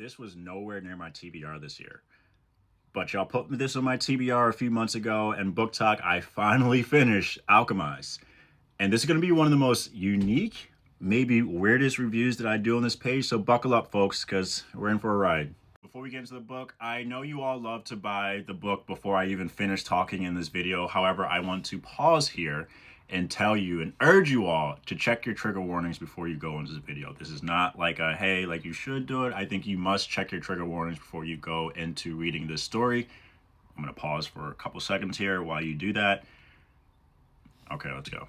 This was nowhere near my TBR this year. But y'all put this on my TBR a few months ago, and Book Talk, I finally finished Alchemize. And this is going to be one of the most unique, maybe weirdest reviews that I do on this page. So buckle up, folks, because we're in for a ride. Before we get into the book, I know you all love to buy the book before I even finish talking in this video. However, I want to pause here and tell you and urge you all to check your trigger warnings before you go into this video. This is not like a, hey, like you should do it. I think you must check your trigger warnings before you go into reading this story. I'm going to pause for a couple seconds here while you do that. Okay, let's go.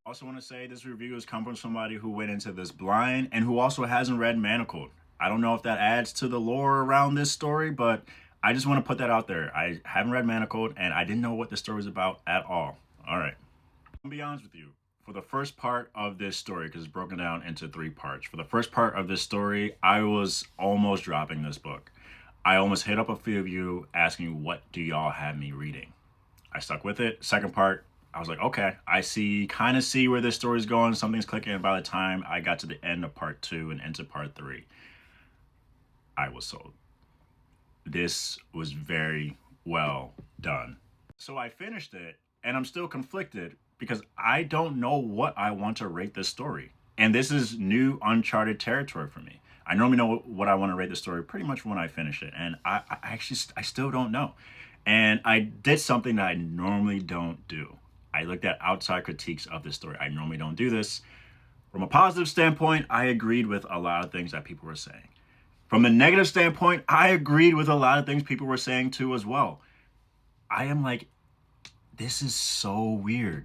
I also want to say this review has come from somebody who went into this blind and who also hasn't read Manacled. I don't know if that adds to the lore around this story, but I just want to put that out there. I haven't read Manacled and I didn't know what the story was about at all. All right. I'll be honest with you. For the first part of this story, because it's broken down into 3 parts. For the first part of this story, I was almost dropping this book. I almost hit up a few of you asking, what do y'all have me reading? I stuck with it. Second part, I was like, okay, I kind of see where this story is going. Something's clicking. And by the time I got to the end of part 2 and into part 3, I was sold. This was very well done. So I finished it and I'm still conflicted because I don't know what I want to rate this story. And this is new, uncharted territory for me. I normally know what I want to rate the story pretty much when I finish it. And I still don't know. And I did something that I normally don't do. I looked at outside critiques of this story. I normally don't do this. From a positive standpoint, I agreed with a lot of things that people were saying. From a negative standpoint, I agreed with a lot of things people were saying too as well. I am like, this is so weird.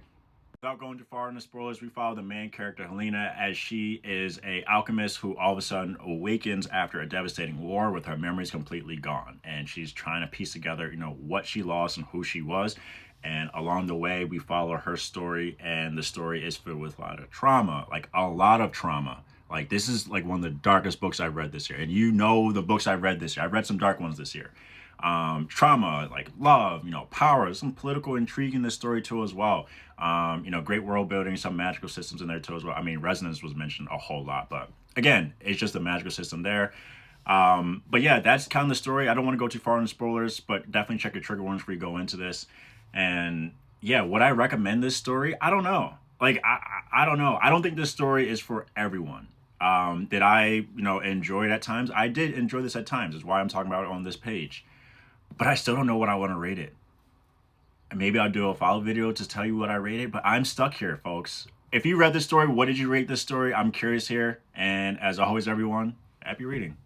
Without going too far into spoilers, we follow the main character, Helena, as she is an alchemist who all of a sudden awakens after a devastating war with her memories completely gone. And she's trying to piece together, what she lost and who she was. And along the way, we follow her story, and the story is filled with a lot of trauma, like a lot of trauma. Like, this is like one of the darkest books I've read this year. And the books I've read this year. I've read some dark ones this year. Trauma, like love, power, some political intrigue in this story too as well. Great world building, some magical systems in there too as well. I mean, resonance was mentioned a whole lot, but again, it's just a magical system there. But yeah, that's kind of the story. I don't want to go too far into spoilers, but definitely check your trigger warnings before you go into this. And yeah, would I recommend this story? I don't know. Like, I don't know. I don't think this story is for everyone. Did I, enjoy it at times? I did enjoy this at times. Is why I'm talking about it on this page. But I still don't know what I want to rate it. And maybe I'll do a follow video to tell you what I rate it. But I'm stuck here, folks. If you read this story, what did you rate this story? I'm curious here. And as always, everyone, happy reading.